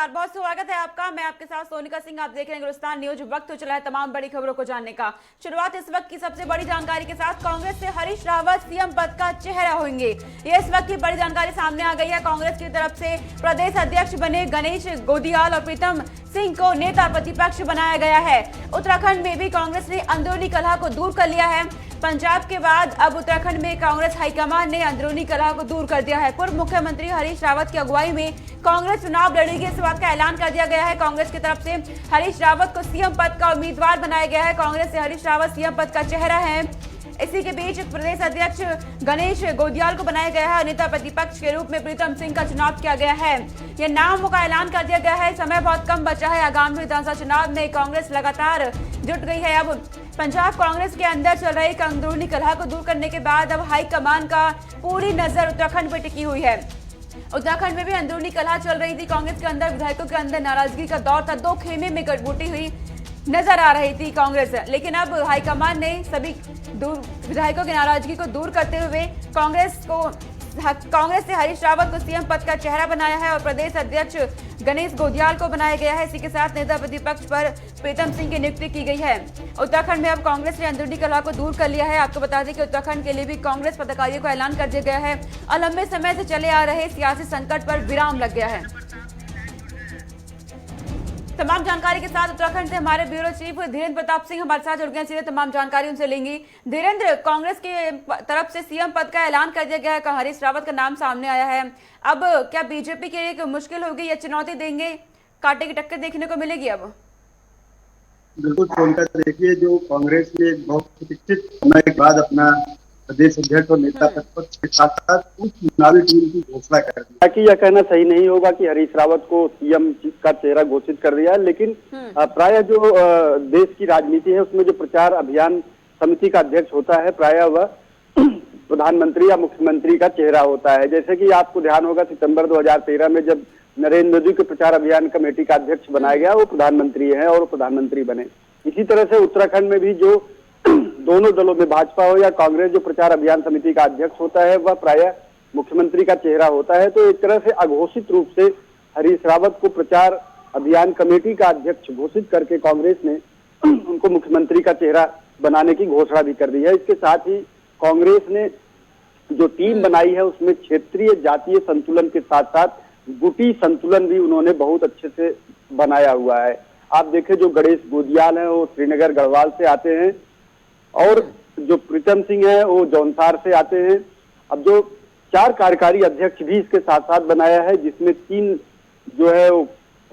नमस्कार, बहुत स्वागत है आपका। मैं आपके साथ सोनिका सिंह। आप देख रहे हैं गुलिस्तान न्यूज। वक्त हो चला है तमाम बड़ी खबरों को जानने का। शुरुआत इस वक्त की सबसे बड़ी जानकारी के साथ। कांग्रेस से हरीश रावत सीएम पद का चेहरा होंगे, ये इस वक्त की बड़ी जानकारी सामने आ गई है। कांग्रेस की तरफ से प्रदेश अध्यक्ष बने गणेश गोदियाल और प्रीतम सिंह को नेता प्रतिपक्ष बनाया गया है। उत्तराखंड में भी कांग्रेस ने अंदरूनी कलह को दूर कर लिया है। पंजाब के बाद अब उत्तराखंड में कांग्रेस हाईकमान ने अंदरूनी कलह को दूर कर दिया है। पूर्व मुख्यमंत्री हरीश रावत की अगुवाई में कांग्रेस चुनाव लड़ेगी, इस बात का ऐलान कर दिया गया है। कांग्रेस की तरफ से हरीश रावत को सीएम पद का उम्मीदवार बनाया गया है। कांग्रेस से हरीश रावत सीएम पद का चेहरा है। इसी के बीच प्रदेश अध्यक्ष गणेश गोदियाल को बनाया गया है। नेता प्रतिपक्ष के रूप में प्रीतम सिंह का चुनाव किया गया है। ये नामों का ऐलान कर दिया गया है। समय बहुत कम बचा है। आगामी विधानसभा चुनाव में कांग्रेस लगातार जुट गई है। अब पंजाब कांग्रेस के अंदर चल रही अंदरूनी कलह को दूर करने के बाद अब हाईकमान का पूरी नजर उत्तराखंड पर टिकी हुई है। उत्तराखंड में भी अंदरूनी कलह चल रही थी। कांग्रेस के अंदर विधायकों के अंदर नाराजगी का दौर था। दो खेमे में गठबूटी हुई नजर आ रही थी कांग्रेस, लेकिन अब हाईकमान ने सभी विधायकों की नाराजगी को दूर करते हुए कांग्रेस से हरीश रावत को सीएम पद का चेहरा बनाया है और प्रदेश अध्यक्ष गणेश गोदियाल को बनाया गया है। इसी के साथ नेता प्रतिपक्ष पर प्रीतम सिंह की नियुक्ति की गई है। उत्तराखंड में अब कांग्रेस ने अंदरूनी कलह को दूर कर लिया है। आपको बता दें कि उत्तराखंड के लिए भी कांग्रेस पदाधिकारियों को ऐलान कर दिया गया है और लंबे समय से चले आ रहे सियासी संकट पर विराम लग गया है। तमाम जानकारी के साथ उत्तराखंड से हमारे ब्यूरो चीफ धीरेन्द्र प्रताप सिंह हमारे साथ जुड़ गए। सीधे तमाम जानकारी उनसे लेंगी। धीरेन्द्र, कांग्रेस की तरफ से सीएम पद का ऐलान कर दिया गया है। हरीश रावत का नाम सामने आया है। अब क्या बीजेपी के लिए मुश्किल होगी या चुनौती देंगे? कांटे की टक्कर देखने को मिलेगी अब? बिल्कुल सोनिका, देखिए जो कांग्रेस ने बहुत प्रतीक्षित समय के बाद अपना प्रदेश अध्यक्ष और नेता प्रतिपक्ष के साथ साथ उस चुनावी टीम की घोषणा कर दी। ताकि यह कहना सही नहीं होगा कि हरीश रावत को सीएम का चेहरा घोषित कर दिया है, लेकिन प्रायः जो देश की राजनीति है उसमें जो प्रचार अभियान समिति का अध्यक्ष होता है प्रायः वह प्रधानमंत्री या मुख्यमंत्री का चेहरा होता है। जैसे कि आपको ध्यान होगा सितंबर 2013 में जब नरेंद्र मोदी के प्रचार अभियान कमेटी का अध्यक्ष बनाया गया, वो प्रधानमंत्री है और प्रधानमंत्री बने। इसी तरह से उत्तराखंड में भी जो दोनों दलों में भाजपा हो या कांग्रेस जो प्रचार अभियान समिति का अध्यक्ष होता है वह प्रायः मुख्यमंत्री का चेहरा होता है। तो एक तरह से अघोषित रूप से हरीश रावत को प्रचार अभियान कमेटी का अध्यक्ष घोषित करके कांग्रेस ने उनको मुख्यमंत्री का चेहरा बनाने की घोषणा भी कर दी है। इसके साथ ही कांग्रेस ने जो टीम बनाई है उसमें क्षेत्रीय जातीय संतुलन के साथ साथ गुटी संतुलन भी उन्होंने बहुत अच्छे से बनाया हुआ है। आप देखें जो गणेश गोदियाल है वो श्रीनगर गढ़वाल से आते हैं और जो प्रीतम सिंह है वो जौनसार से आते हैं। अब जो 4 कार्यकारी अध्यक्ष भी इसके साथ साथ बनाया है, जिसमें 3 जो है वो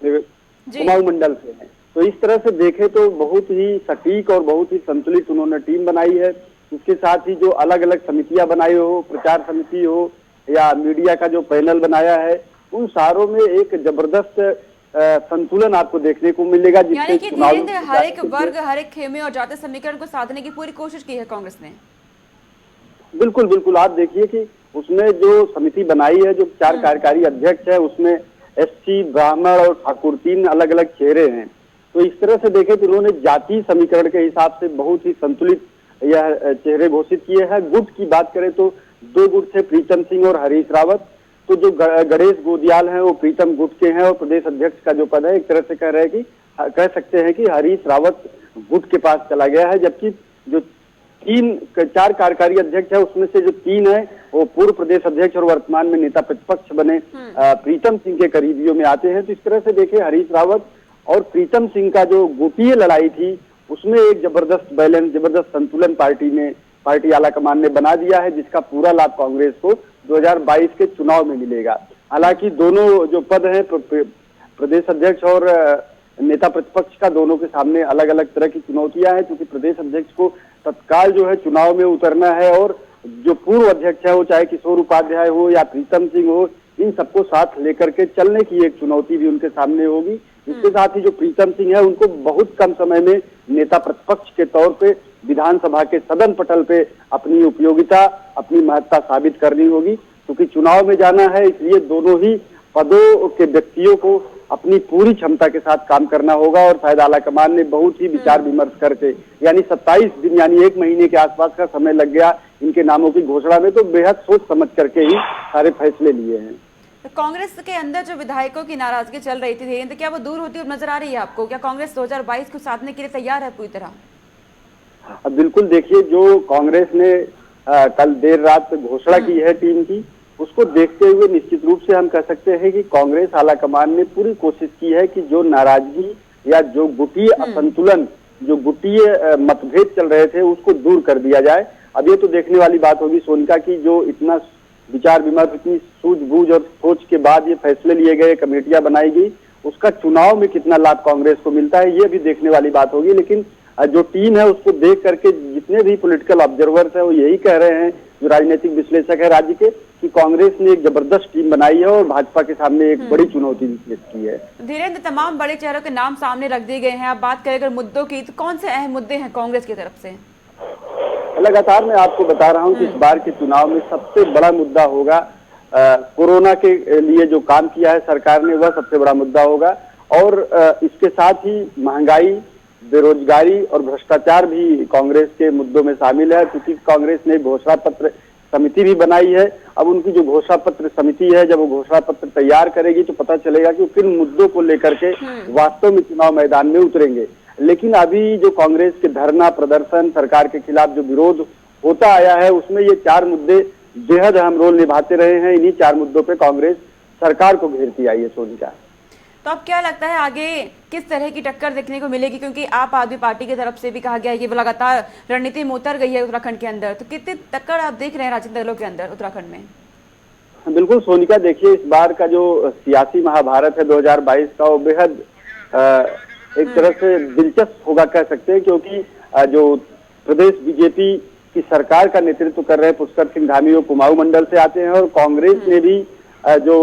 कुमाऊं मंडल से है। तो इस तरह से देखें तो बहुत ही सटीक और बहुत ही संतुलित उन्होंने टीम बनाई है। इसके साथ ही जो अलग अलग समितियां बनाई हो, प्रचार समिति हो या मीडिया का जो पैनल बनाया है, उन सारों में एक जबरदस्त संतुलन आपको देखने को मिलेगा। यानी कि धीरेन्द्र हर एक वर्ग, हर एक खेमे और जातीय समीकरण को साधने की पूरी कोशिश की है कांग्रेस ने। बिल्कुल बिल्कुल, आप देखिए कि उसमें जो समिति बनाई है, जो 4 कार्यकारी अध्यक्ष है, उसमें एससी, ब्राह्मण और ठाकुर 3 अलग अलग चेहरे हैं। तो इस तरह से देखें तो उन्होंने जातीय समीकरण के हिसाब से बहुत ही संतुलित यह चेहरे घोषित किए हैं। गुट की बात करें तो 2 गुट थे, प्रीतम सिंह और हरीश रावत। तो जो गणेश गोदियाल हैं वो प्रीतम गुट के हैं और प्रदेश अध्यक्ष का जो पद है एक तरह से कह सकते हैं कि हरीश रावत गुट के पास चला गया है। जबकि जो 4 कार्यकारी अध्यक्ष है उसमें से जो 3 है वो पूर्व प्रदेश अध्यक्ष और वर्तमान में नेता प्रतिपक्ष बने प्रीतम सिंह के करीबियों में आते हैं। तो इस तरह से देखें हरीश रावत और प्रीतम सिंह का जो गुटीय लड़ाई थी उसमें एक जबरदस्त बैलेंस, जबरदस्त संतुलन पार्टी आलाकमान ने बना दिया है, जिसका पूरा लाभ कांग्रेस को 2022 के चुनाव में मिलेगा। हालांकि दोनों जो पद हैं प्रदेश अध्यक्ष और नेता प्रतिपक्ष का, दोनों के सामने अलग अलग तरह की चुनौतियां हैं, क्योंकि प्रदेश अध्यक्ष को तत्काल जो है चुनाव में उतरना है और जो पूर्व अध्यक्ष है वो चाहे किशोर उपाध्याय हो या प्रीतम सिंह हो, इन सबको साथ लेकर के चलने की एक चुनौती भी उनके सामने होगी। इसके साथ ही जो प्रीतम सिंह है उनको बहुत कम समय में नेता प्रतिपक्ष के तौर पे विधानसभा के सदन पटल पे अपनी उपयोगिता, अपनी महत्ता साबित करनी होगी, क्योंकि चुनाव में जाना है। इसलिए दोनों ही पदों के व्यक्तियों को अपनी पूरी क्षमता के साथ काम करना होगा और शायद आलाकमान ने बहुत ही विचार विमर्श करके, यानी 27 दिन यानी 1 महीने के आसपास का समय लग गया इनके नामों की घोषणा में, तो बेहद सोच समझ करके ही सारे फैसले लिए हैं। तो कांग्रेस के अंदर जो विधायकों की नाराजगी चल रही थी तो क्या वो दूर होती हुई नजर आ रही है आपको? क्या कांग्रेस 2022 को साधने के लिए तैयार है पूरी तरह? अब बिल्कुल देखिए, जो कांग्रेस ने कल देर रात घोषणा की है टीम की, उसको देखते हुए निश्चित रूप से हम कह सकते हैं कि कांग्रेस आलाकमान ने पूरी कोशिश की है कि जो नाराजगी या जो गुटीय असंतुलन, जो गुटीय मतभेद चल रहे थे, उसको दूर कर दिया जाए। अब ये तो देखने वाली बात होगी सोनिका की, जो इतना विचार विमर्श, इतनी सूझबूझ और सोच के बाद ये फैसले लिए गए, कमेटियां बनाई गई, उसका चुनाव में कितना लाभ कांग्रेस को मिलता है, ये भी देखने वाली बात होगी। लेकिन जो टीम है उसको देख करके जितने भी पॉलिटिकल ऑब्जर्वर्स हैं वो यही कह रहे हैं, जो राजनीतिक विश्लेषक है राज्य के, कि कांग्रेस ने एक जबरदस्त टीम बनाई है और भाजपा के सामने एक बड़ी चुनौती पेश की है। धीरेन्द्र, तमाम बड़े चेहरों के नाम सामने रख दिए गए हैं। आप बात करें अगर मुद्दों की, तो कौन से अहम मुद्दे हैं कांग्रेस की तरफ से? लगातार मैं आपको बता रहा हूं कि इस बार के चुनाव में सबसे बड़ा मुद्दा होगा कोरोना के लिए जो काम किया है सरकार ने, वह सबसे बड़ा मुद्दा होगा। और इसके साथ ही महंगाई, बेरोजगारी और भ्रष्टाचार भी कांग्रेस के मुद्दों में शामिल है, क्योंकि कांग्रेस ने घोषणा पत्र समिति भी बनाई है। अब उनकी जो घोषणा पत्र समिति है, जब वो घोषणा पत्र तैयार करेगी तो पता चलेगा कि किन मुद्दों को लेकर के वास्तव में चुनाव मैदान में उतरेंगे। लेकिन अभी जो कांग्रेस के धरना प्रदर्शन, सरकार के खिलाफ जो विरोध होता आया है, उसमें ये 4 मुद्दे बेहद अहम रोल निभाते रहे हैं। इन्हीं 4 मुद्दों पे कांग्रेस सरकार को घेरती आई है सोनिका। तो अब क्या लगता है आगे किस तरह की टक्कर देखने को मिलेगी? क्योंकि आप आदमी पार्टी की तरफ से भी कहा गया है कि वो लगातार रणनीति में उतर गई है उत्तराखंड के अंदर, तो कितनी टक्कर आप देख रहे हैं राजनीतिक दलों के अंदर उत्तराखंड में? बिल्कुल सोनिका, देखिए इस बार का जो सियासी महाभारत है 2022 का, वो बेहद एक तरह से दिलचस्प होगा कह सकते हैं, क्योंकि जो प्रदेश बीजेपी की सरकार का नेतृत्व कर रहे पुष्कर सिंह धामी वो कुमाऊं मंडल से आते हैं, और कांग्रेस ने भी जो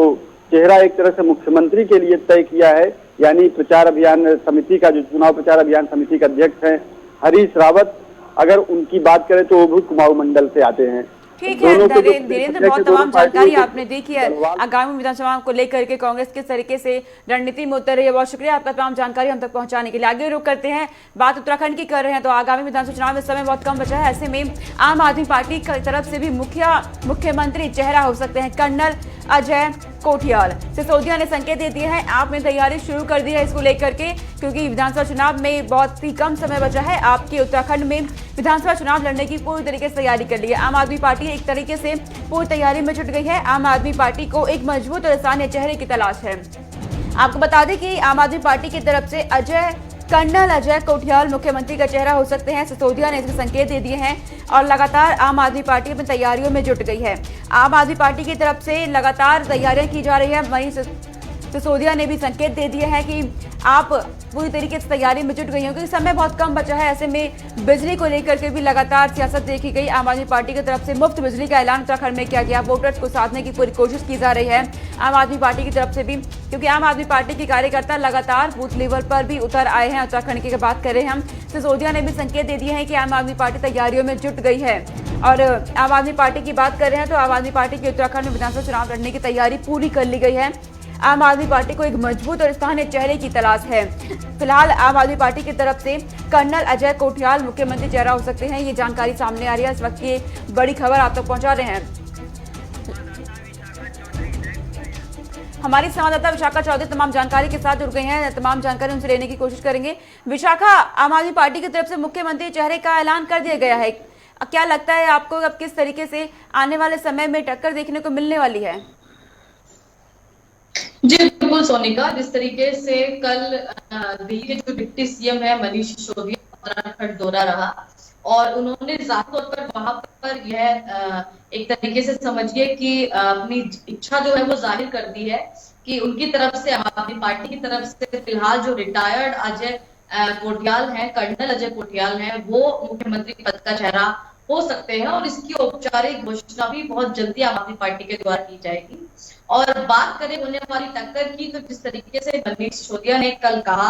चेहरा एक तरह से मुख्यमंत्री के लिए तय किया है, यानी प्रचार अभियान समिति का, जो चुनाव प्रचार अभियान समिति के अध्यक्ष हैं हरीश रावत, अगर उनकी बात करें तो वो भी कुमाऊं मंडल से आते हैं। ठीक है धीरेन्द्र, बहुत तमाम जानकारी आपने दी कि आगामी विधानसभा को लेकर के कांग्रेस किस तरीके से रणनीति में उतर रही है। बहुत शुक्रिया आपका तमाम जानकारी हम तक पहुंचाने के लिए। आगे रुक करते हैं, बात उत्तराखंड की कर रहे हैं, तो आगामी विधानसभा चुनाव में समय बहुत कम बचा है। ऐसे में आम आदमी पार्टी की तरफ से भी मुख्यमंत्री चेहरा हो सकते हैं कर्नल अजय कोठियाल। सिसोदिया ने संकेत दे दिए हैं, आपने तैयारी शुरू कर दी है इसको लेकर के, क्योंकि विधानसभा चुनाव में बहुत ही कम समय बचा है। आपकी उत्तराखंड में विधानसभा चुनाव लड़ने की पूरी तरीके से तैयारी कर ली है। आम आदमी पार्टी एक तरीके से पूरी तैयारी में जुट गई है। आम आदमी पार्टी को एक मजबूत और स्थानीय चेहरे की तलाश है। आपको बता दें कि आम आदमी पार्टी की तरफ से कर्नल अजय कोठियाल मुख्यमंत्री का चेहरा हो सकते हैं। सिसोदिया ने इसके संकेत दे दिए हैं और लगातार आम आदमी पार्टी अपनी तैयारियों में जुट गई है। आम आदमी पार्टी की तरफ से लगातार तैयारियां की जा रही है। वहीं सिसोदिया ने भी संकेत दे दिए हैं कि आप पूरी तरीके से तैयारी में जुट गई हैं, क्योंकि समय बहुत कम बचा है। ऐसे में बिजली को लेकर के भी लगातार सियासत देखी गई। आम आदमी पार्टी की तरफ से मुफ्त बिजली का ऐलान उत्तराखंड में किया गया। वोटर्स को साधने की पूरी कोशिश की जा रही है आम आदमी पार्टी की तरफ से भी, क्योंकि आम आदमी पार्टी के कार्यकर्ता लगातार बूथ लेवल पर भी उतर आए हैं। उत्तराखंड की बात कर रहे हैं हम, सिसोदिया ने भी संकेत दे दिए हैं कि आम आदमी पार्टी तैयारियों में जुट गई है। और आम आदमी पार्टी की बात कर रहे हैं तो आम आदमी पार्टी की उत्तराखंड में विधानसभा चुनाव लड़ने की तैयारी पूरी कर ली गई है। आम आदमी पार्टी को एक मजबूत और स्थानीय चेहरे की तलाश है। फिलहाल आम आदमी पार्टी की तरफ से कर्नल अजय कोठियाल मुख्यमंत्री चेहरा हो सकते हैं, ये जानकारी सामने आ रही है। इस वक्त की बड़ी खबर आप तक पहुंचा रहे हैं हमारी संवाददाता विशाखा चौधरी। तमाम जानकारी के साथ जुड़ गई हैं, तमाम जानकारी उनसे लेने की कोशिश करेंगे। विशाखा, आम आदमी पार्टी की तरफ से मुख्यमंत्री चेहरे का ऐलान कर दिया गया है, क्या लगता है आपको अब किस तरीके से आने वाले समय में टक्कर देखने को मिलने वाली है? जी बिल्कुल सोनिका, जिस तरीके से कल दिल्ली के जो डिप्टी सीएम है मनीष सिसोदिया उत्तराखंड दौरा रहा और उन्होंने जाहिर तौर पर वहां पर यह एक तरीके से समझिए कि अपनी इच्छा जो है वो जाहिर कर दी है कि उनकी तरफ से, आम आदमी पार्टी की तरफ से फिलहाल जो रिटायर्ड अजय कोठियाल हैं, कर्नल अजय कोठियाल हैं, वो मुख्यमंत्री पद का चेहरा हो सकते हैं और इसकी औपचारिक घोषणा भी बहुत जल्दी आम आदमी पार्टी के द्वारा की जाएगी। और बात करें होने वाली टक्कर की, तो जिस तरीके से मनीष सिसोदिया ने कल कहा,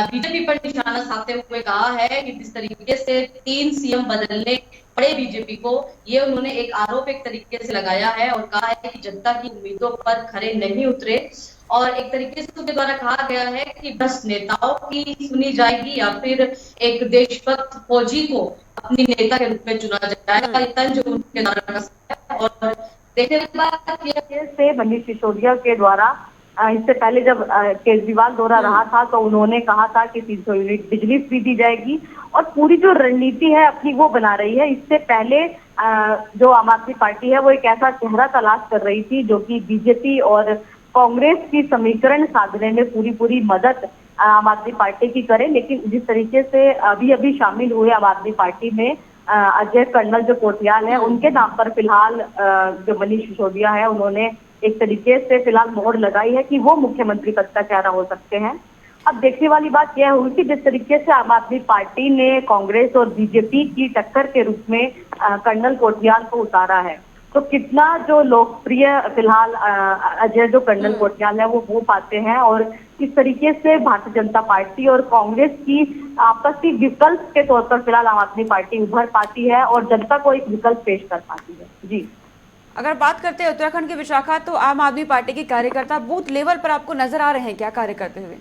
बीजेपी पर निशाना साधते हुए कहा है कि जिस तरीके से 3 सीएम बदलने पड़े बीजेपी को, ये उन्होंने एक आरोप एक तरीके से लगाया है और कहा है कि जनता की उम्मीदों पर खरे नहीं उतरे। और एक तरीके से उनके द्वारा कहा गया है कि बस नेताओं की सुनी जाएगी या फिर एक देशभक्त फौजी को अपनी नेता के रूप में चुना जाएगा। तंज उनके द्वारा और देखने की बात यह से मनीष सिसोदिया के द्वारा इससे पहले जब केजरीवाल दौरा रहा था तो उन्होंने कहा था कि 300 यूनिट बिजली फ्री दी जाएगी और पूरी जो रणनीति है अपनी वो बना रही है। इससे पहले जो आम आदमी पार्टी है वो एक ऐसा चेहरा तलाश कर रही थी जो कि बीजेपी और कांग्रेस की समीकरण साधने में पूरी मदद आम आदमी पार्टी की करे, लेकिन जिस तरीके से अभी शामिल हुए आम आदमी पार्टी में अजय कर्नल जो कोटियाल है उनके नाम पर फिलहाल जो मनीष सिसोदिया है उन्होंने एक तरीके से फिलहाल मोहर लगाई है कि वो मुख्यमंत्री पद का चेहरा हो सकते हैं। अब देखने वाली बात यह हुई कि जिस तरीके से आम आदमी पार्टी ने कांग्रेस और बीजेपी की टक्कर के रूप में कर्नल कोटियाल को उतारा है तो कितना जो लोकप्रिय फिलहाल अजय जो कर्नल कोटियाल है वो पाते हैं और किस तरीके से भारतीय जनता पार्टी और कांग्रेस की आपसी विकल्प के तौर पर फिलहाल आम आदमी पार्टी उभर पाती है और जनता को एक विकल्प पेश कर पाती है। जी, अगर बात करते हैं उत्तराखंड की विशाखा, तो आम आदमी पार्टी के कार्यकर्ता बूथ लेवल पर आपको नजर आ रहे हैं क्या कार्य करते हुए?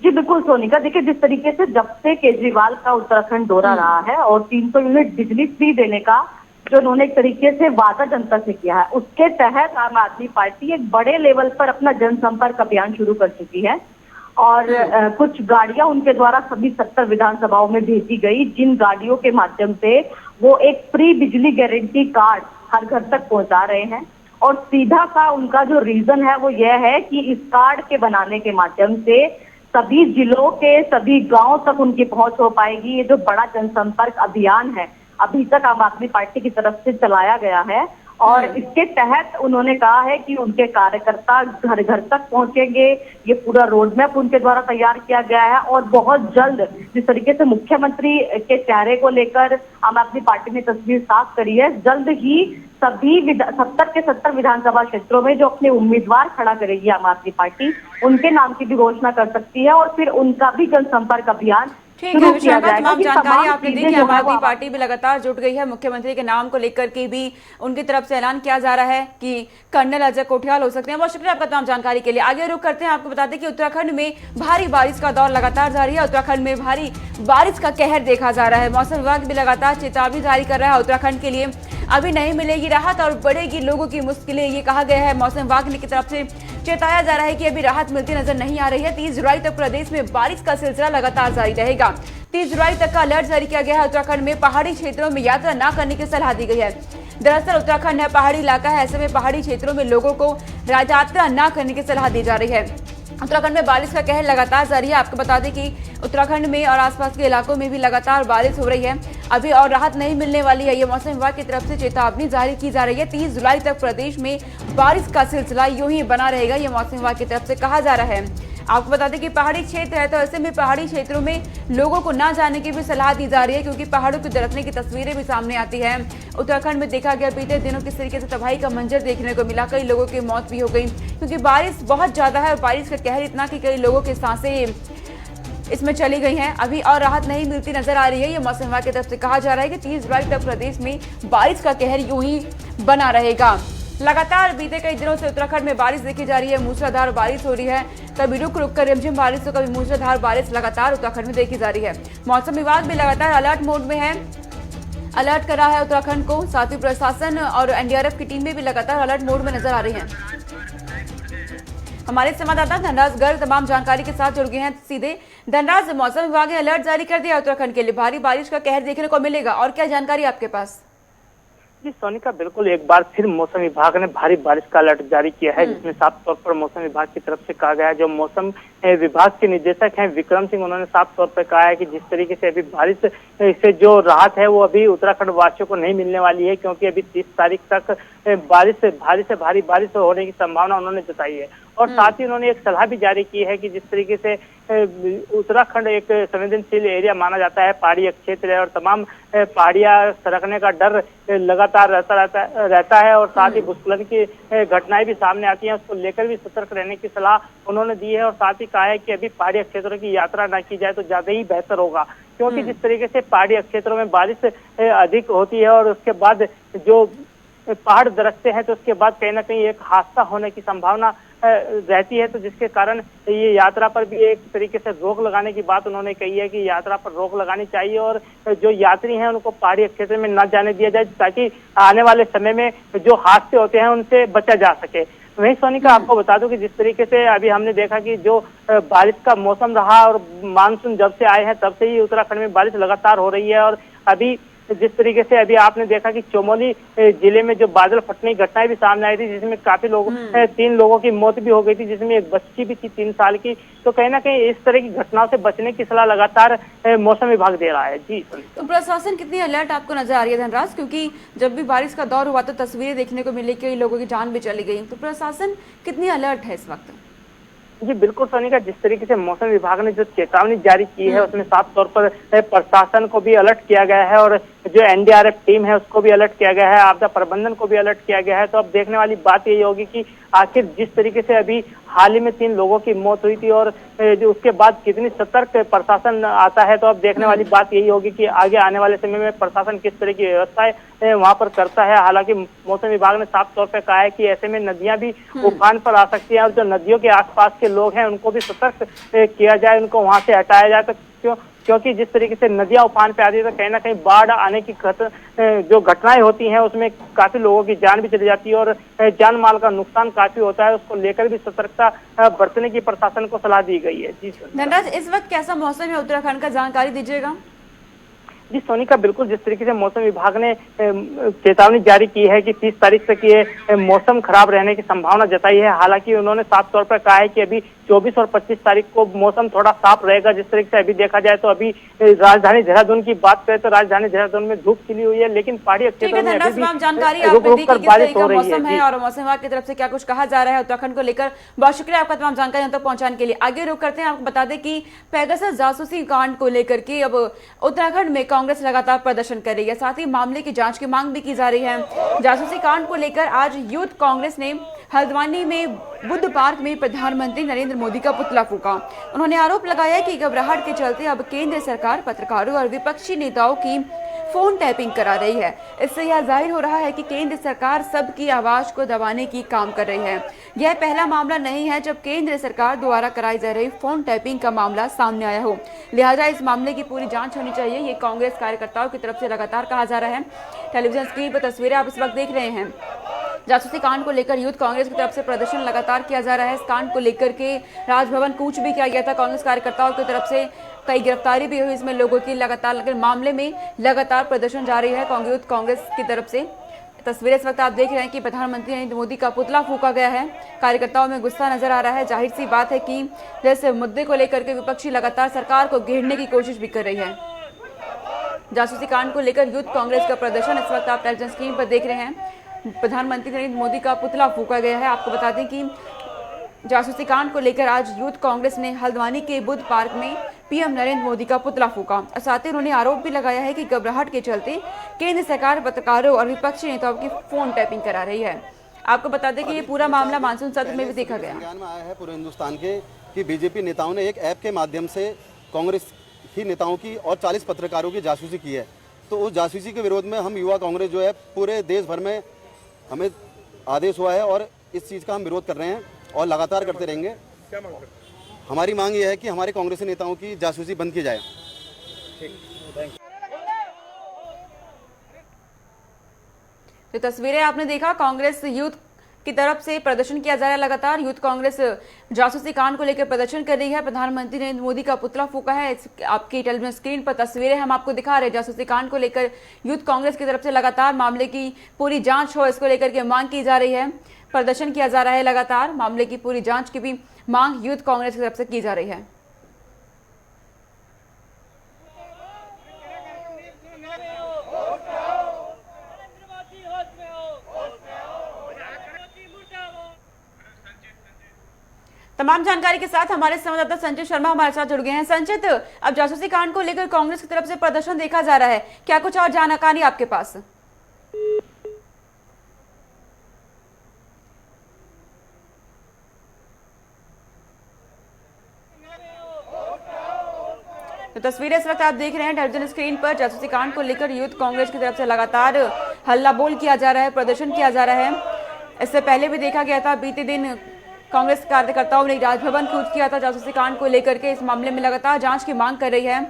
जी बिल्कुल सोनिका, देखिए जिस तरीके से जब से केजरीवाल का उत्तराखंड दौरा रहा है और 300 यूनिट बिजली फ्री देने का जो उन्होंने एक तरीके से वादा जनता से किया है उसके तहत आम आदमी पार्टी एक बड़े लेवल पर अपना जनसंपर्क अभियान शुरू कर चुकी है और कुछ गाड़ियां उनके द्वारा सभी 70 विधानसभाओं में भेजी गई, जिन गाड़ियों के माध्यम से वो एक फ्री बिजली गारंटी कार्ड हर घर तक पहुंचा रहे हैं। और सीधा का उनका जो रीजन है वो यह है कि इस कार्ड के बनाने के माध्यम से सभी जिलों के सभी गांव तक उनकी पहुंच हो पाएगी। ये जो बड़ा जनसंपर्क अभियान है अभी तक आम आदमी पार्टी की तरफ से चलाया गया है और इसके तहत उन्होंने कहा है कि उनके कार्यकर्ता घर घर तक पहुंचेंगे। ये पूरा रोड मैप उनके द्वारा तैयार किया गया है और बहुत जल्द जिस तरीके से मुख्यमंत्री के चेहरे को लेकर आम आदमी पार्टी ने तस्वीर साफ करी है, जल्द ही सभी 70 के 70 विधानसभा क्षेत्रों में जो अपने उम्मीदवार खड़ा करेगी आम आदमी पार्टी उनके नाम की भी घोषणा कर सकती है और फिर उनका भी जनसंपर्क अभियान ठीक है विशाखा, तमाम जानकारी आपने दी कि आम आदमी पार्टी भी लगातार जुट गई है। मुख्यमंत्री के नाम को लेकर के भी उनकी तरफ से ऐलान किया जा रहा है कि कर्नल अजय कोटियाल हो सकते हैं। बहुत शुक्रिया आपका तमाम जानकारी के लिए। आगे रुक करते हैं, आपको बताते हैं कि उत्तराखंड में भारी बारिश का दौर लगातार जारी है। उत्तराखंड में भारी बारिश का कहर देखा जा रहा है। मौसम विभाग भी लगातार चेतावनी जारी कर रहा है। उत्तराखंड के लिए अभी नहीं मिलेगी राहत और बढ़ेगी लोगों की मुश्किलें, ये कहा गया है। मौसम विभाग की तरफ से चेताया जा रहा है कि अभी राहत मिलती नजर नहीं आ रही है। 30 जुलाई तक प्रदेश में बारिश का सिलसिला लगातार जारी रहेगा। 30 जुलाई तक का अलर्ट जारी किया गया है। उत्तराखंड में पहाड़ी क्षेत्रों में यात्रा न करने की सलाह दी गई है। दरअसल उत्तराखंड है पहाड़ी इलाका है, ऐसे में पहाड़ी क्षेत्रों में लोगों को यात्रा न करने की सलाह दी जा रही है। उत्तराखंड में बारिश का कहर लगातार जारी है। आपको बता दें कि उत्तराखंड में और आसपास के इलाकों में भी लगातार बारिश हो रही है। अभी और राहत नहीं मिलने वाली है। ये मौसम विभाग की तरफ से चेतावनी जारी की जा रही है। 30 जुलाई तक प्रदेश में बारिश का सिलसिला यूं ही बना रहेगा, ये मौसम विभाग की तरफ से कहा जा रहा है। आपको बता दें कि पहाड़ी क्षेत्र है तो ऐसे में पहाड़ी क्षेत्रों में लोगों को ना जाने की भी सलाह दी जा रही है, क्योंकि पहाड़ों को दरकने की तस्वीरें भी सामने आती है। उत्तराखंड में देखा गया बीते दिनों किस तरीके से तबाही का मंजर देखने को मिला। कई लोगों की मौत भी हो गई क्योंकि बारिश बहुत ज्यादा है और बारिश का कहर इतना कि कई लोगों की सांसें इसमें चली गई हैं। अभी और राहत नहीं मिलती नजर आ रही है। ये मौसम विभाग की तरफ से कहा जा रहा है कि 30 जुलाई तक प्रदेश में बारिश का कहर यूं ही बना रहेगा। लगातार बीते कई दिनों से उत्तराखंड में बारिश देखी जा रही है। मूसलाधार बारिश हो रही है, कभी रुक रुक कर रिमझिम बारिश तो कभी मूसलाधार बारिश लगातार उत्तराखंड में देखी जा रही है। मौसम विभाग भी लगातार अलर्ट मोड में है, अलर्ट करा है उत्तराखंड को। साथ ही प्रशासन और एनडीआरएफ की टीमें भी लगातार अलर्ट मोड में नजर आ रही हैं। हमारे संवाददाता धनराज गर्ग तमाम जानकारी के साथ जुड़ गए हैं सीधे। धनराज, मौसम विभाग ने अलर्ट जारी कर दिया उत्तराखंड के लिए, भारी बारिश का कहर देखने को मिलेगा और क्या जानकारी आपके पास? जी सोनिका, बिल्कुल एक बार फिर मौसम विभाग ने भारी बारिश का अलर्ट जारी किया है, जिसमें साफ तौर पर मौसम विभाग की तरफ से कहा गया है। जो मौसम विभाग के निदेशक हैं विक्रम सिंह, उन्होंने साफ तौर पर कहा है कि जिस तरीके से अभी बारिश से जो राहत है वो अभी उत्तराखंड वासियों को नहीं मिलने वाली है, क्योंकि अभी 30 तारीख तक भारी से भारी बारिश होने की संभावना उन्होंने जताई है। और साथ ही उन्होंने एक सलाह भी जारी की है कि जिस तरीके से उत्तराखंड एक संवेदनशील एरिया माना जाता है, पहाड़ी क्षेत्र है और तमाम पहाड़ियां सरकने का डर लगातार रहता है और साथ ही भूस्खलन की घटनाएं भी सामने आती हैं, उसको लेकर भी सतर्क रहने की सलाह उन्होंने दी है। और साथ ही कहा है कि अभी पहाड़ी क्षेत्रों की यात्रा न की जाए तो ज्यादा ही बेहतर होगा, क्योंकि जिस तरीके से पहाड़ी क्षेत्रों में बारिश अधिक होती है और उसके बाद जो पहाड़ दरकते हैं तो उसके बाद कहीं ना कहीं एक हादसा होने की संभावना रहती है, तो जिसके कारण ये यात्रा पर भी एक तरीके से रोक लगाने की बात उन्होंने कही है कि यात्रा पर रोक लगानी चाहिए और जो यात्री हैं उनको पहाड़ी क्षेत्र में न जाने दिया जाए, ताकि आने वाले समय में जो हादसे होते हैं उनसे बचा जा सके। वहीं सोनिका, आपको बता दूं कि जिस तरीके से अभी हमने देखा कि जो बारिश का मौसम रहा और मानसून जब से आए हैं तब से ही उत्तराखंड में बारिश लगातार हो रही है, और अभी जिस तरीके से अभी आपने देखा कि चमोली जिले में जो बादल फटने की घटनाएं भी सामने आई थी, जिसमें काफी लोगों 3 लोगों की मौत भी हो गई थी, जिसमें एक बच्ची भी थी 3 साल की। तो कहीं ना कहीं इस तरह की घटनाओं से बचने की सलाह लगातार मौसम विभाग दे रहा है। जी, तो प्रशासन कितनी अलर्ट आपको नजर आ रही है धनराज, क्योंकि जब भी बारिश का दौर हुआ तो तस्वीरें देखने को मिली, कई लोगों की जान भी चली गई, तो प्रशासन कितनी अलर्ट है इस वक्त? जी बिल्कुल सोनिका, जिस तरीके से मौसम विभाग ने जो चेतावनी जारी की है उसमें साफ तौर पर प्रशासन को भी अलर्ट किया गया है और जो एनडीआरएफ टीम है उसको भी अलर्ट किया गया है, आपदा प्रबंधन को भी अलर्ट किया गया है। तो अब देखने वाली बात यही होगी कि आखिर जिस तरीके से अभी हाल ही में 3 लोगों की मौत हुई थी और जो उसके बाद कितनी सतर्क प्रशासन आता है, तो अब देखने वाली बात यही होगी कि आगे आने वाले समय में प्रशासन किस तरह की व्यवस्थाएं वहां पर करता है। हालांकि मौसम विभाग ने साफ तौर पर कहा है कि ऐसे में नदियां भी उफान पर आ सकती हैं और जो नदियों के आसपास के लोग हैं उनको भी सतर्क किया जाए, उनको वहां से हटाया जाए। तो क्योंकि जिस तरीके से नदियां उफान पे आती है तो कहीं ना कहीं बाढ़ आने की जो घटनाएं होती हैं उसमें काफी लोगों की जान भी चली जाती है और जान माल का नुकसान काफी होता है। उसको लेकर भी सतर्कता बरतने की प्रशासन को सलाह दी गई है। जी धनराज, इस वक्त कैसा मौसम है उत्तराखंड का, जानकारी दीजिएगा। जी सोनिका, बिल्कुल जिस तरीके से मौसम विभाग ने चेतावनी जारी की है कि 30 तारीख तक ये मौसम खराब रहने की संभावना जताई है। हालांकि उन्होंने साफ तौर पर कहा है कि अभी 24 और 25 तारीख को मौसम थोड़ा साफ रहेगा। जिस तरीके से अभी देखा जाए तो अभी राजधानी देहरादून की बात करें तो राजधानी देहरादून में धूप खिली हुई है, लेकिन पहाड़ी क्षेत्रों में अभी भी जानकारी रुक-रुक बारिश हो रही है और मौसम विभाग की तरफ से क्या कुछ कहा जा रहा है उत्तराखंड को लेकर। बहुत शुक्रिया आपका तमाम जानकारी हम तक पहुंचाने के लिए। आगे रुक करते हैं, आपको बता दें कि पेगासस जासूसी कांड को लेकर के अब उत्तराखंड में कांग्रेस लगातार प्रदर्शन कर रही है, साथ ही मामले की जांच की मांग भी की जा रही है। जासूसी कांड को लेकर आज यूथ कांग्रेस ने हल्द्वानी में बुद्ध पार्क में प्रधानमंत्री नरेंद्र मोदी का पुतला फूका। उन्होंने आरोप लगाया कि घबराहट के चलते अब केंद्र सरकार पत्रकारों और विपक्षी नेताओं की फोन टैपिंग करा रही है। इससे यह जाहिर हो रहा है कि केंद्र सरकार सबकी आवाज को दबाने की काम कर रही है। यह पहला मामला नहीं है जब केंद्र सरकार द्वारा कराई जा रही फोन टैपिंग का मामला सामने आया हो, लिहाजा इस मामले की पूरी जांच होनी चाहिए, ये कांग्रेस कार्यकर्ताओं की तरफ से लगातार कहा जा रहा है। टेलीविजन स्क्रीन पर तस्वीरें आप इस वक्त देख रहे हैं। जासूसी कांड को लेकर यूथ कांग्रेस की तरफ से प्रदर्शन लगातार किया जा रहा है। इस कांड को लेकर के राजभवन कूच भी किया गया था कांग्रेस कार्यकर्ताओं की तरफ से, कई गिरफ्तारी भी हुई इसमें लोगों की लगातार, लेकिन मामले में लगातार प्रदर्शन जारी है यूथ कांग्रेस की तरफ से। तस्वीरें इस वक्त आप देख रहे हैं कि प्रधानमंत्री नरेंद्र मोदी का पुतला फूका गया है। कार्यकर्ताओं में गुस्सा नजर आ रहा है। जाहिर सी बात है कि जैसे मुद्दे को लेकर के विपक्षी लगातार सरकार को घेरने की कोशिश भी कर रही है। जासूसी कांड को लेकर यूथ कांग्रेस का प्रदर्शन इस वक्त आप टेलीविजन स्क्रीन पर देख रहे हैं। प्रधानमंत्री नरेंद्र मोदी का पुतला फूका गया है। आपको बता दें कि जासूसी कांड को लेकर आज यूथ कांग्रेस ने हल्द्वानी के बुद्ध पार्क में पीएम नरेंद्र मोदी का पुतला फूका। साथ ही उन्होंने आरोप भी लगाया है कि घबराहट के चलते केंद्र सरकार पत्रकारों और विपक्षी नेताओं की फोन टैपिंग करा रही है। आपको बता दें कि ये पूरा मामला मानसून सत्र में भी देखा गया। ध्यान में आया है पूरे हिंदुस्तान के कि बीजेपी नेताओं ने एक ऐप के माध्यम से कांग्रेस ही नेताओं की और 40 पत्रकारों की जासूसी की है। तो उस जासूसी के विरोध में हम युवा कांग्रेस जो है पूरे देश भर में हमें आदेश हुआ है और इस चीज़ का हम विरोध कर रहे हैं और लगातार करते रहेंगे। क्या मांग करते हैं? हमारी मांग यह है कि हमारे कांग्रेसी नेताओं की जासूसी बंद की जाए। तो तस्वीरें आपने देखा, कांग्रेस यूथ की तरफ से प्रदर्शन किया जा रहा है लगातार। यूथ कांग्रेस जासूसी कांड को लेकर प्रदर्शन कर रही है। प्रधानमंत्री नरेंद्र मोदी का पुतला फूका है। आपकी टेलीविजन स्क्रीन पर तस्वीरें हम आपको दिखा रहे हैं। जासूसी कांड को लेकर यूथ कांग्रेस की तरफ से लगातार मामले की पूरी जांच हो, इसको लेकर के मांग की जा रही है। प्रदर्शन किया जा रहा है लगातार, मामले की पूरी जांच की भी मांग यूथ कांग्रेस की तरफ से की जा रही है। तमाम जानकारी के साथ हमारे संवाददाता संचित शर्मा हमारे साथ जुड़ गए हैं। संचित, अब जासूसी कांड को लेकर कांग्रेस की तरफ से प्रदर्शन देखा जा रहा है, क्या कुछ और जानकारी आपके पास? तो तस्वीरें इस वक्त आप देख रहे हैं टेलीविजन स्क्रीन पर। जासूसी कांड को लेकर यूथ कांग्रेस की तरफ से लगातार हल्ला बोल किया जा रहा है, प्रदर्शन किया जा रहा है। इससे पहले भी देखा गया था बीते दिन कांग्रेस कार्यकर्ताओं ने राजभवन कूच किया था जासूसी कांड को लेकर के। इस मामले में लगातार जांच की मांग कर रही है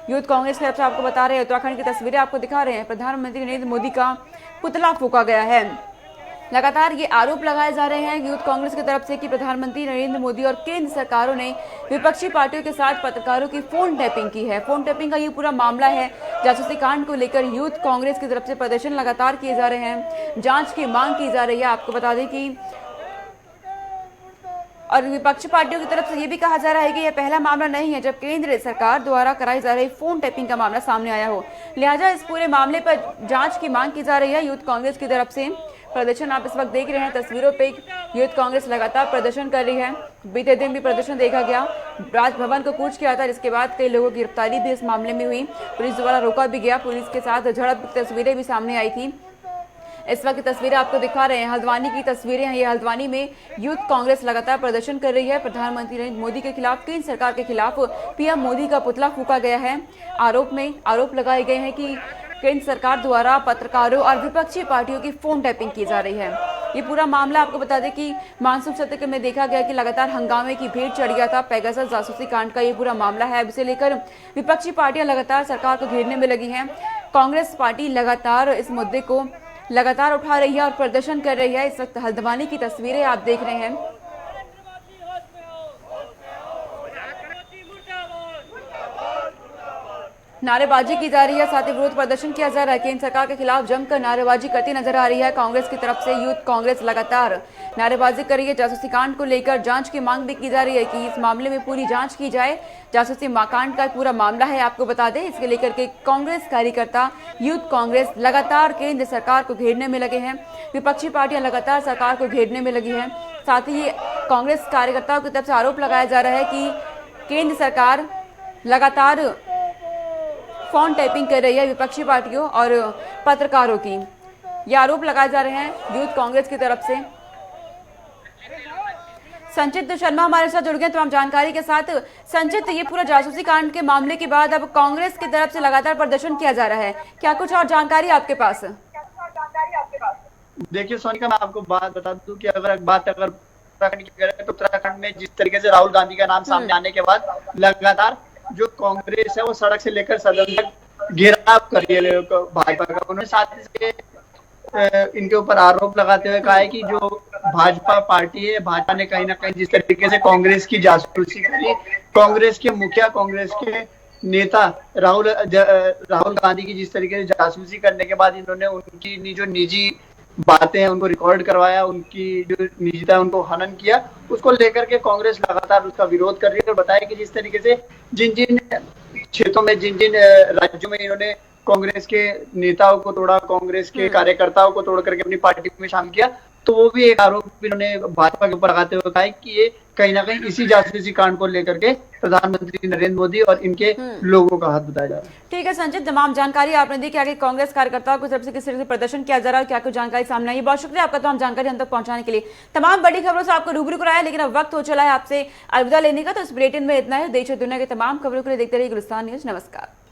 यूथ कांग्रेस की तरफ से। आपको बता रहे हैं, उत्तराखंड की तस्वीरें आपको दिखा रहे हैं। प्रधानमंत्री नरेंद्र मोदी का पुतला फूंका गया है। लगातार ये आरोप लगाए जा रहे हैं यूथ कांग्रेस की तरफ से कि प्रधानमंत्री नरेंद्र मोदी और केंद्र सरकारों ने विपक्षी पार्टियों के साथ पत्रकारों की फोन टैपिंग की है। फोन टैपिंग का ये पूरा मामला है। जासूसी कांड को लेकर यूथ कांग्रेस की तरफ से प्रदर्शन लगातार किए जा रहे हैं, जांच की मांग की जा रही है। आपको बता दें कि और विपक्षी पार्टियों की तरफ से ये भी कहा जा रहा है कि यह पहला मामला नहीं है जब केंद्र सरकार द्वारा कराई जा रही फोन टैपिंग का मामला सामने आया हो। लिहाजा इस पूरे मामले पर जांच की मांग की जा रही है यूथ कांग्रेस की तरफ से। प्रदर्शन आप इस वक्त देख रहे हैं तस्वीरों पे। यूथ कांग्रेस लगातार प्रदर्शन कर रही है। बीते दिन भी प्रदर्शन देखा गया, राजभवन को कूच किया था, जिसके बाद कई लोगों की गिरफ्तारी भी इस मामले में हुई। पुलिस द्वारा रोका भी गया, पुलिस के साथ झड़प की तस्वीरें भी सामने आई थी। इस वक्त की तस्वीरें आपको दिखा रहे हैं, हल्द्वानी की तस्वीरें हैं। ये हल्द्वानी में यूथ कांग्रेस लगातार प्रदर्शन कर रही है। प्रधानमंत्री नरेंद्र मोदी के खिलाफ, केंद्र सरकार के खिलाफ पीएम मोदी का पुतला फूंका गया है। आरोप लगाए गए हैं कि केंद्र सरकार द्वारा पत्रकारों और विपक्षी पार्टियों की फोन टैपिंग की जा रही है। ये पूरा मामला आपको बता दें कि मानसून सत्र में देखा गया कि लगातार हंगामे की भेंट चढ़ गया था। पेगासस जासूसी कांड का ये पूरा मामला है। अब इसे लेकर विपक्षी पार्टियां लगातार सरकार को घेरने में लगी हैं। कांग्रेस पार्टी लगातार इस मुद्दे को लगातार उठा रही है और प्रदर्शन कर रही है। इस वक्त हल्द्वानी की तस्वीरें आप देख रहे हैं। नारेबाजी की जा रही है, साथ ही विरोध प्रदर्शन किया जा रहा है। केंद्र सरकार के खिलाफ जमकर नारेबाजी करती नजर आ रही है कांग्रेस की तरफ से। यूथ कांग्रेस लगातार नारेबाजी कर रही है। जासूसी कांड को लेकर जांच की मांग भी की जा रही है कि इस मामले में पूरी जांच की जाए। जासूसी कांड का पूरा मामला है, आपको बता दें। इसके लेकर के कांग्रेस कार्यकर्ता, यूथ कांग्रेस लगातार केंद्र सरकार को घेरने में लगे हैं। विपक्षी पार्टियां लगातार सरकार को घेरने में लगी हैं। साथ ही कांग्रेस कार्यकर्ताओं की तरफ से आरोप लगाया जा रहा है कि केंद्र सरकार लगातार फोन टैपिंग कर रही है विपक्षी पार्टियों और पत्रकारों की। ये आरोप लगाए जा रहे हैं यूथ कांग्रेस की तरफ से। संचित शर्मा हमारे साथ जुड़ गए तमाम जानकारी के साथ। संचित, ये पूरा जासूसी कांड के मामले के बाद अब कांग्रेस की तरफ से लगातार प्रदर्शन किया जा रहा है, क्या कुछ और जानकारी आपके पास? देखिए सोनिका, मैं आपको बात बता दूं कि अगर उत्तराखंड की करें तो उत्तराखंड में जिस तरीके से राहुल गांधी का नाम सामने आने के बाद लगातार जो कांग्रेस है वो सड़क से लेकर सदन तक घेराव कर रही है भाजपा का। उन्होंने साथ ही इनके ऊपर आरोप लगाते हुए कहा है कि जो भाजपा पार्टी है, भाजपा ने कहीं ना कहीं जिस तरीके से कांग्रेस की जासूसी करी, कांग्रेस के मुखिया, कांग्रेस के नेता राहुल गांधी की जिस तरीके से जासूसी करने के बाद इन्होंने उनकी जो निजी बातें हैं उनको रिकॉर्ड करवाया, उनकी जो निजता है उनको हनन किया, उसको लेकर के कांग्रेस लगातार उसका विरोध कर रही है। और बताया कि जिस तरीके से जिन जिन क्षेत्रों में, जिन जिन राज्यों में इन्होंने कांग्रेस के नेताओं को तोड़ा, कांग्रेस के कार्यकर्ताओं को तोड़ करके अपनी पार्टी में शामिल किया, तो वो भी एक आरोप इन्होंने भाजपा के ऊपर लगाते हुए कहा कि ये कहीं ना कहीं इसी जासूसी कांड को लेकर के प्रधानमंत्री नरेंद्र मोदी और इनके लोगों का हाथ बताया जा रहा है। ठीक है संचित, तमाम जानकारी आपने दी कि आगे कांग्रेस कार्यकर्ताओं की तरफ से किस तरह से प्रदर्शन किया जा रहा है, क्या कुछ जानकारी सामने आई। बहुत शुक्रिया आपका तमाम जानकारी हम तक पहुंचाने के लिए। तमाम बड़ी खबरों से आपको रूबरू कराया, लेकिन अब वक्त हो चला है आपसे अलविदा लेने का। तो इस बुलेटिन में इतना है। देश और दुनिया की तमाम खबरों के लिए देखते रहिए गुलिस्तान न्यूज। नमस्कार।